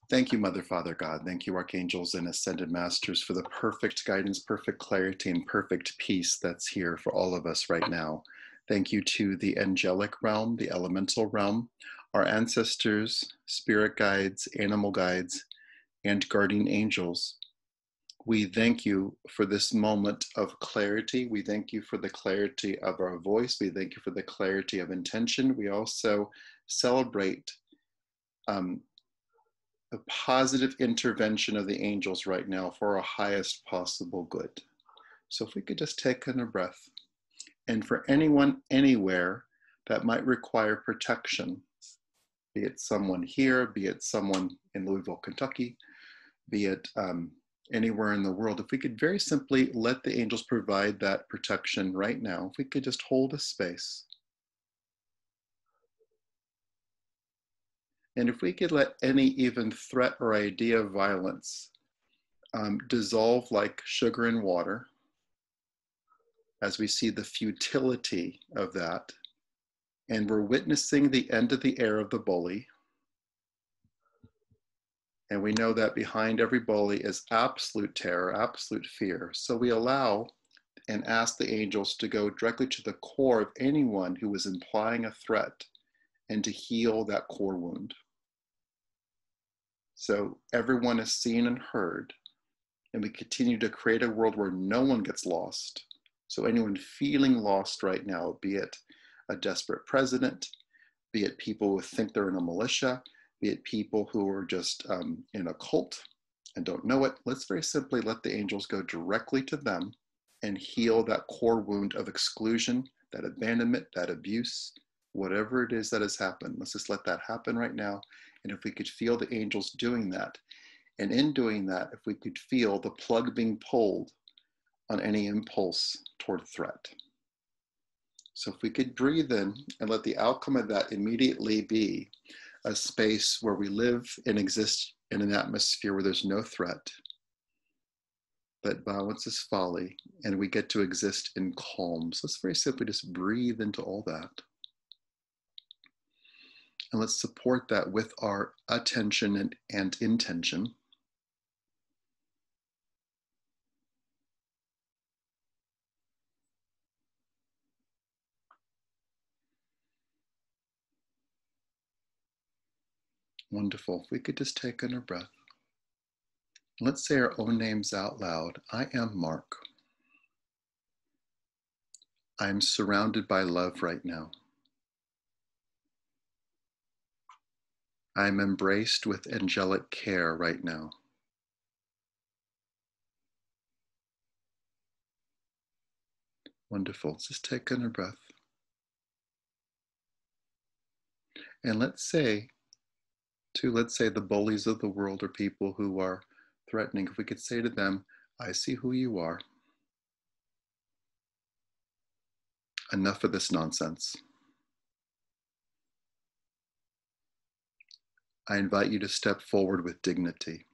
Thank you, Mother, Father, God. Thank you, Archangels and Ascended Masters, for the perfect guidance, perfect clarity, and perfect peace that's here for all of us right now. Thank you to the angelic realm, the elemental realm, our ancestors, spirit guides, animal guides, and guardian angels. We thank you for this moment of clarity. We thank you for the clarity of our voice. We thank you for the clarity of intention. We also celebrate the positive intervention of the angels right now for our highest possible good. So if we could just take in a breath. And for anyone, anywhere that might require protection, be it someone here, be it someone in Louisville, Kentucky, be it anywhere in the world, if we could very simply let the angels provide that protection right now, if we could just hold a space. And if we could let any even threat or idea of violence dissolve like sugar in water, as we see the futility of that, and we're witnessing the end of the era of the bully. And we know that behind every bully is absolute terror, absolute fear. So we allow and ask the angels to go directly to the core of anyone who is implying a threat and to heal that core wound. So everyone is seen and heard, and we continue to create a world where no one gets lost. So anyone feeling lost right now, be it a desperate president, be it people who think they're in a militia, be it people who are just in a cult and don't know it, let's very simply let the angels go directly to them and heal that core wound of exclusion, that abandonment, that abuse, whatever it is that has happened. Let's just let that happen right now. And if we could feel the angels doing that, and in doing that, if we could feel the plug being pulled on any impulse toward threat. So if we could breathe in and let the outcome of that immediately be a space where we live and exist in an atmosphere where there's no threat, that violence is folly, and we get to exist in calm. So let's very simply just breathe into all that. And let's support that with our attention and intention. Wonderful. If we could just take in a breath. Let's say our own names out loud. I am Mark. I'm surrounded by love right now. I'm embraced with angelic care right now. Wonderful. Let's just take in a breath. And let's say the bullies of the world or people who are threatening, if we could say to them, I see who you are. Enough of this nonsense. I invite you to step forward with dignity.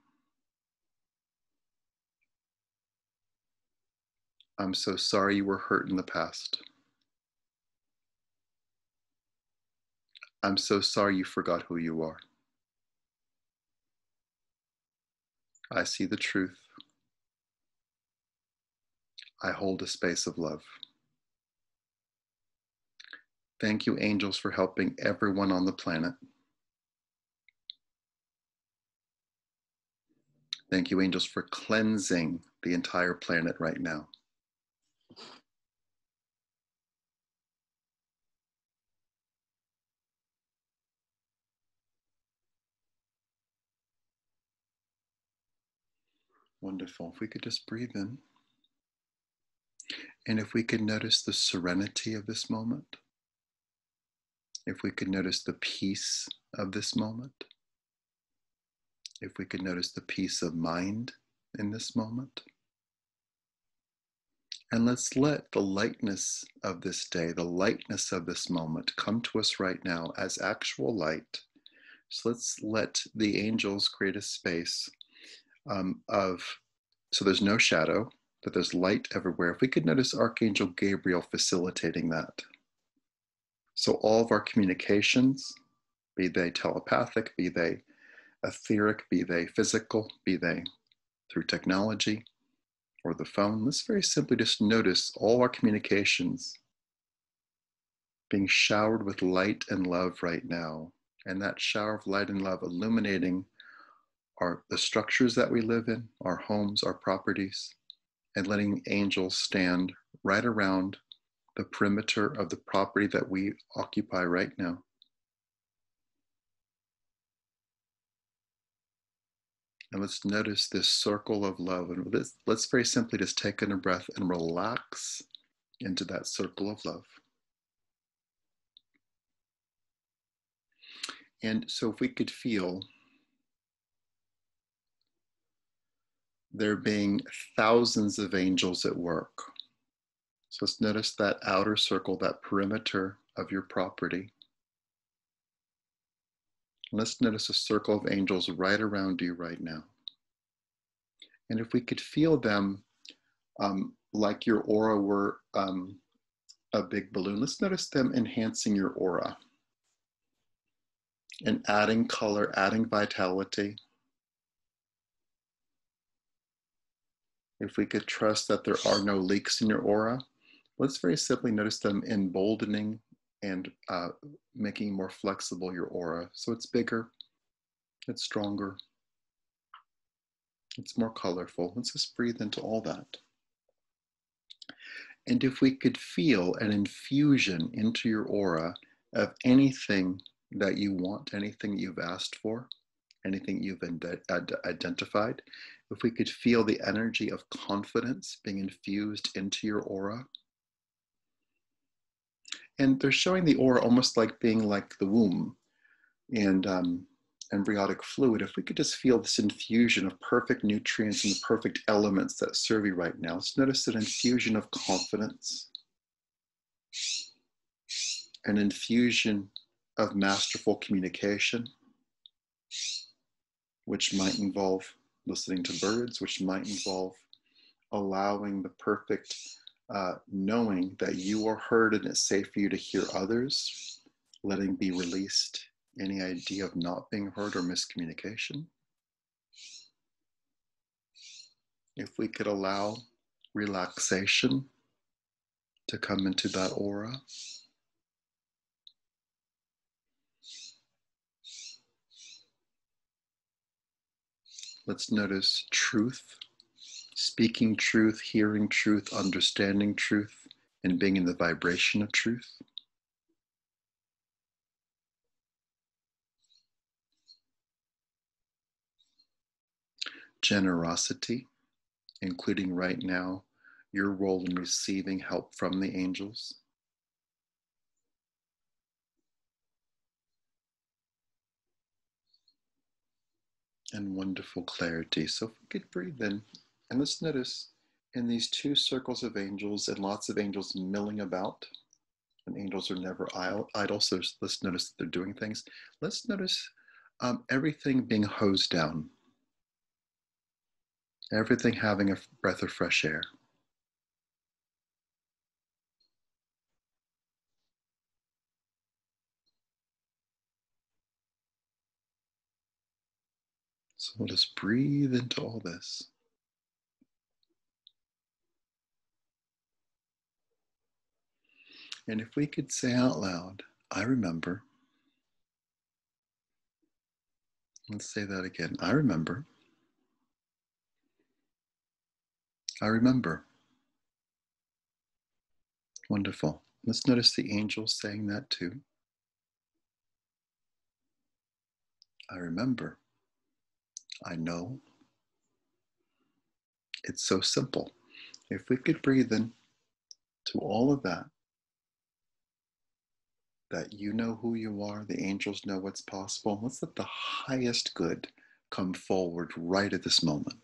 I'm so sorry you were hurt in the past. I'm so sorry you forgot who you are. I see the truth. I hold a space of love. Thank you, angels, for helping everyone on the planet. Thank you, angels, for cleansing the entire planet right now. Wonderful. If we could just breathe in. And if we could notice the serenity of this moment, if we could notice the peace of this moment, if we could notice the peace of mind in this moment. And let's let the lightness of this day, the lightness of this moment come to us right now as actual light. So let's let the angels create a space so there's no shadow, but there's light everywhere. If we could notice Archangel Gabriel facilitating that. So all of our communications, be they telepathic, be they etheric, be they physical, be they through technology or the phone. Let's very simply just notice all our communications being showered with light and love right now. And that shower of light and love illuminating the structures that we live in, our homes, our properties, and letting angels stand right around the perimeter of the property that we occupy right now. And let's notice this circle of love. And let's very simply just take in a breath and relax into that circle of love. And so if we could feel there being thousands of angels at work. So let's notice that outer circle, that perimeter of your property. Let's notice a circle of angels right around you right now. And if we could feel them like your aura were a big balloon, let's notice them enhancing your aura and adding color, adding vitality. If we could trust that there are no leaks in your aura, let's very simply notice them emboldening and making more flexible your aura. So it's bigger, it's stronger, it's more colorful. Let's just breathe into all that. And if we could feel an infusion into your aura of anything that you want, anything you've asked for, anything you've identified, if we could feel the energy of confidence being infused into your aura. And they're showing the aura almost like being like the womb and embryonic fluid. If we could just feel this infusion of perfect nutrients and the perfect elements that serve you right now, let's notice an infusion of confidence, an infusion of masterful communication, which might involve listening to birds, which might involve allowing the perfect knowing that you are heard and it's safe for you to hear others, letting be released any idea of not being heard or miscommunication. If we could allow relaxation to come into that aura. Let's notice truth, speaking truth, hearing truth, understanding truth, and being in the vibration of truth. Generosity, including right now your role in receiving help from the angels. And wonderful clarity. So if we could breathe in, and let's notice in these two circles of angels and lots of angels milling about, and angels are never idle, so let's notice that they're doing things. Let's notice everything being hosed down, everything having a breath of fresh air. So we'll just breathe into all this. And if we could say out loud, I remember. Let's say that again. I remember. I remember. Wonderful. Let's notice the angels saying that too. I remember. I know. It's so simple. If we could breathe in to all of that, that you know who you are, the angels know what's possible. Let's let the highest good come forward right at this moment.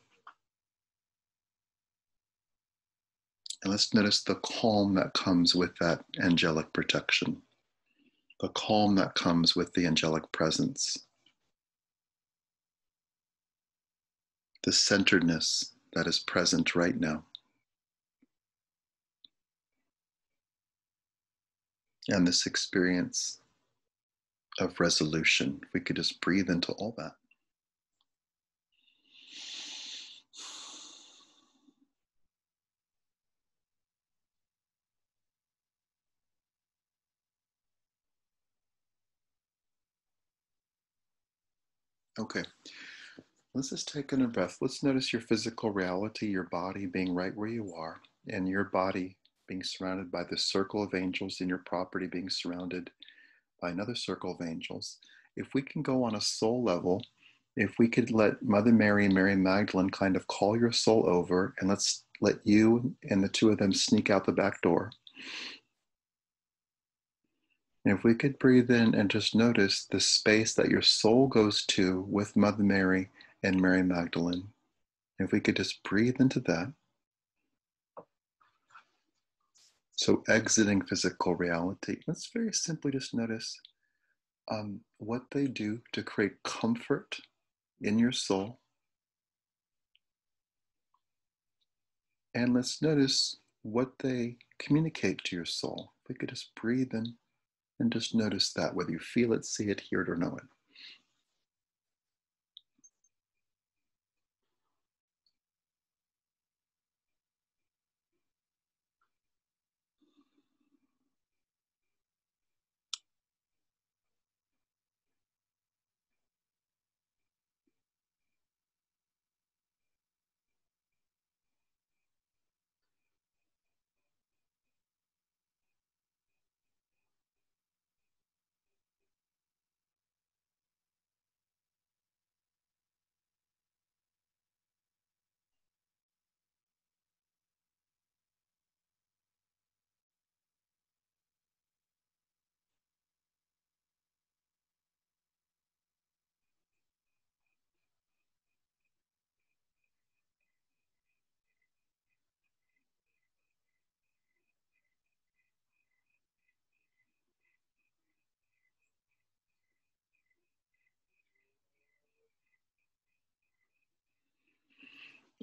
And let's notice the calm that comes with that angelic protection, the calm that comes with the angelic presence, the centeredness that is present right now. And this experience of resolution, if we could just breathe into all that. Okay, let's just take in a breath. Let's notice your physical reality, your body being right where you are, and your body being surrounded by the circle of angels, and your property being surrounded by another circle of angels. If we can go on a soul level, if we could let Mother Mary and Mary Magdalene kind of call your soul over, and let's let you and the two of them sneak out the back door. And if we could breathe in and just notice the space that your soul goes to with Mother Mary and Mary Magdalene, if we could just breathe into that. So exiting physical reality, let's very simply just notice what they do to create comfort in your soul. And let's notice what they communicate to your soul. If we could just breathe in and just notice that, whether you feel it, see it, hear it, or know it.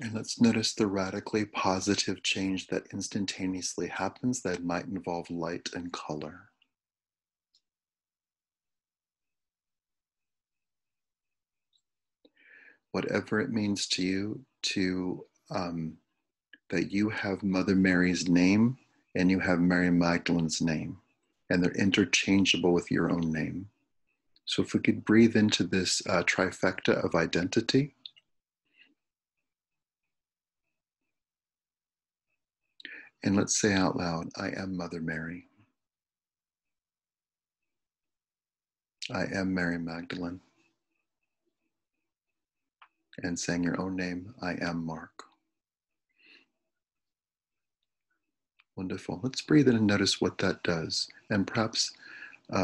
And let's notice the radically positive change that instantaneously happens that might involve light and color. Whatever it means to you to that you have Mother Mary's name and you have Mary Magdalene's name, and they're interchangeable with your own name. So if we could breathe into this trifecta of identity, and let's say out loud, I am Mother Mary. I am Mary Magdalene. And saying your own name, I am Mark. Wonderful. Let's breathe in and notice what that does. And perhaps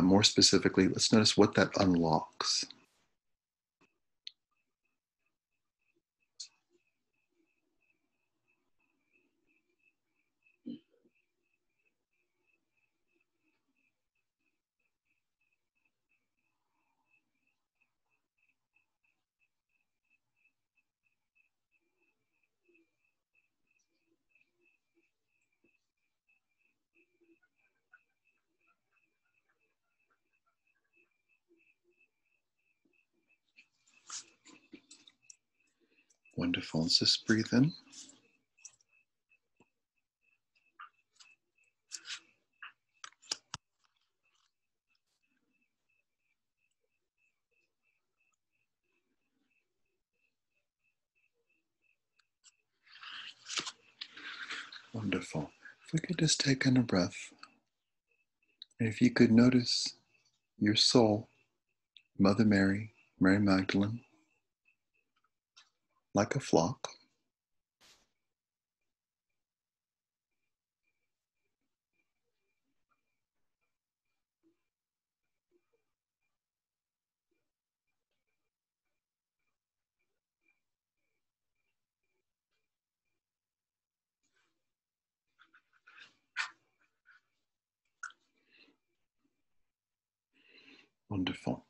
more specifically, let's notice what that unlocks. Wonderful. Let's just breathe in. Wonderful. If we could just take in a breath, and if you could notice your soul, Mother Mary, Mary Magdalene, like a flock. Wonderful.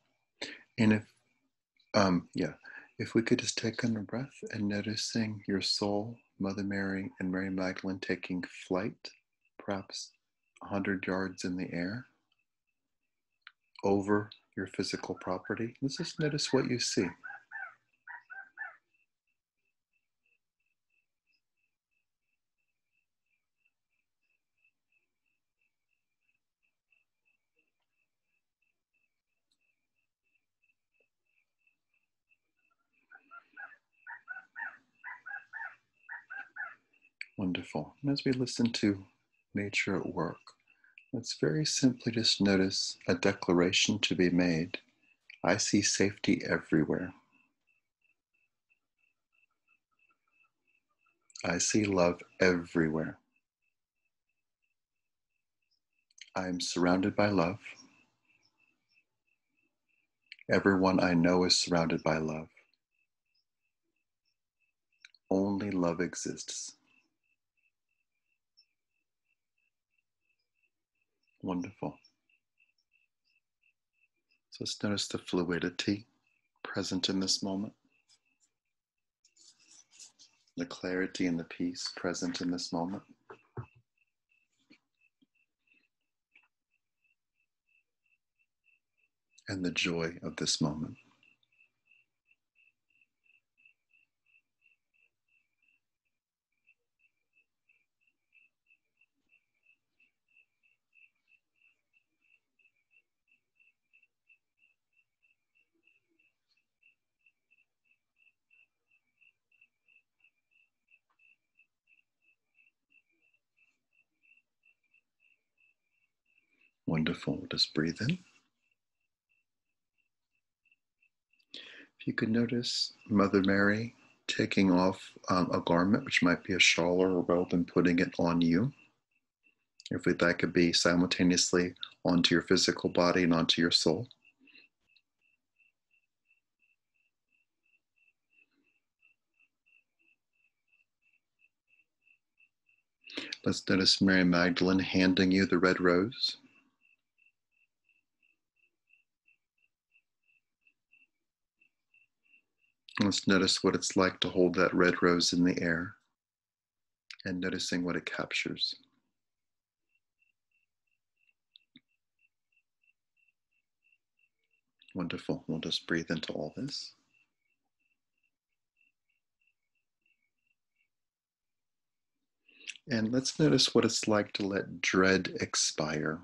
And if we could just take in a breath and noticing your soul, Mother Mary, and Mary Magdalene taking flight, perhaps 100 yards in the air over your physical property. Let's just notice what you see. Wonderful. And as we listen to nature at work, let's very simply just notice a declaration to be made. I see safety everywhere. I see love everywhere. I am surrounded by love. Everyone I know is surrounded by love. Only love exists. Wonderful. So let's notice the fluidity present in this moment, the clarity and the peace present in this moment. And the joy of this moment. Wonderful. Just breathe in. If you could notice Mother Mary taking off a garment, which might be a shawl or a robe, and putting it on you. If that could be simultaneously onto your physical body and onto your soul. Let's notice Mary Magdalene handing you the red rose. Let's notice what it's like to hold that red rose in the air and noticing what it captures. Wonderful. We'll just breathe into all this. And let's notice what it's like to let dread expire.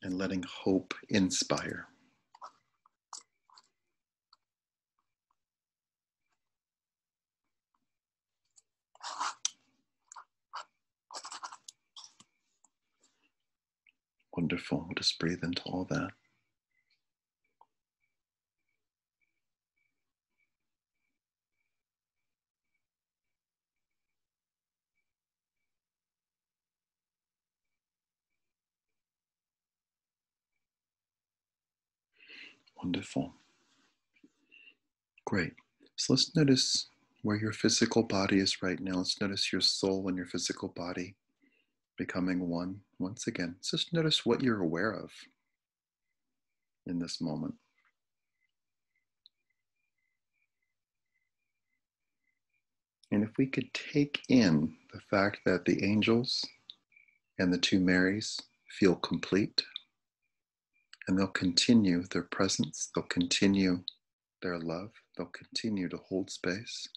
And letting hope inspire. Wonderful. We'll just breathe into all that. Wonderful. Great. So let's notice where your physical body is right now. Let's notice your soul and your physical body becoming one once again. Just notice what you're aware of in this moment. And if we could take in the fact that the angels and the two Marys feel complete, and they'll continue their presence, they'll continue their love, they'll continue to hold space.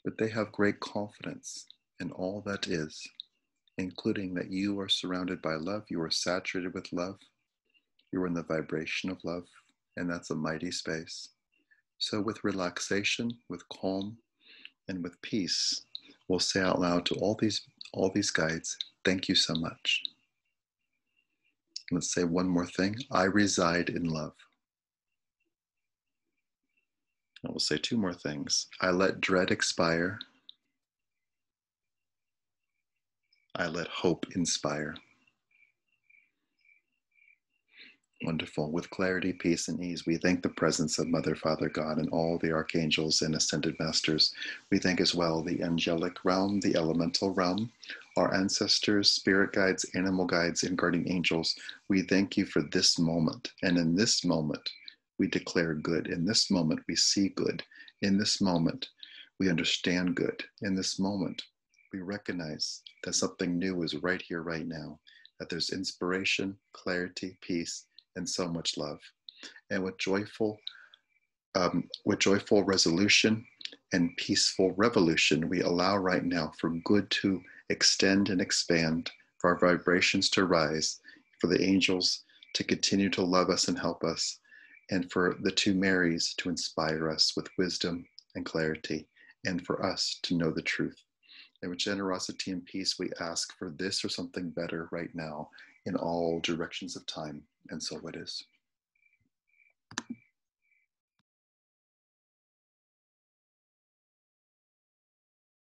But they have great confidence in all that is, including that you are surrounded by love, you are saturated with love, you are in the vibration of love, and that's a mighty space. So with relaxation, with calm, and with peace, we'll say out loud to all these guides, thank you so much. Let's say one more thing. I reside in love. And we'll say two more things. I let dread expire. I let hope inspire. Wonderful. With clarity, peace, and ease, we thank the presence of Mother, Father, God, and all the archangels and ascended masters. We thank as well the angelic realm, the elemental realm, our ancestors, spirit guides, animal guides, and guardian angels. We thank you for this moment. And in this moment, we declare good. In this moment, we see good. In this moment, we understand good. In this moment, we recognize that something new is right here, right now, that there's inspiration, clarity, peace, and so much love. And with joyful resolution and peaceful revolution, we allow right now for good to extend and expand, for our vibrations to rise, for the angels to continue to love us and help us, and for the two Marys to inspire us with wisdom and clarity, and for us to know the truth. And with generosity and peace, we ask for this or something better right now in all directions of time, and so it is.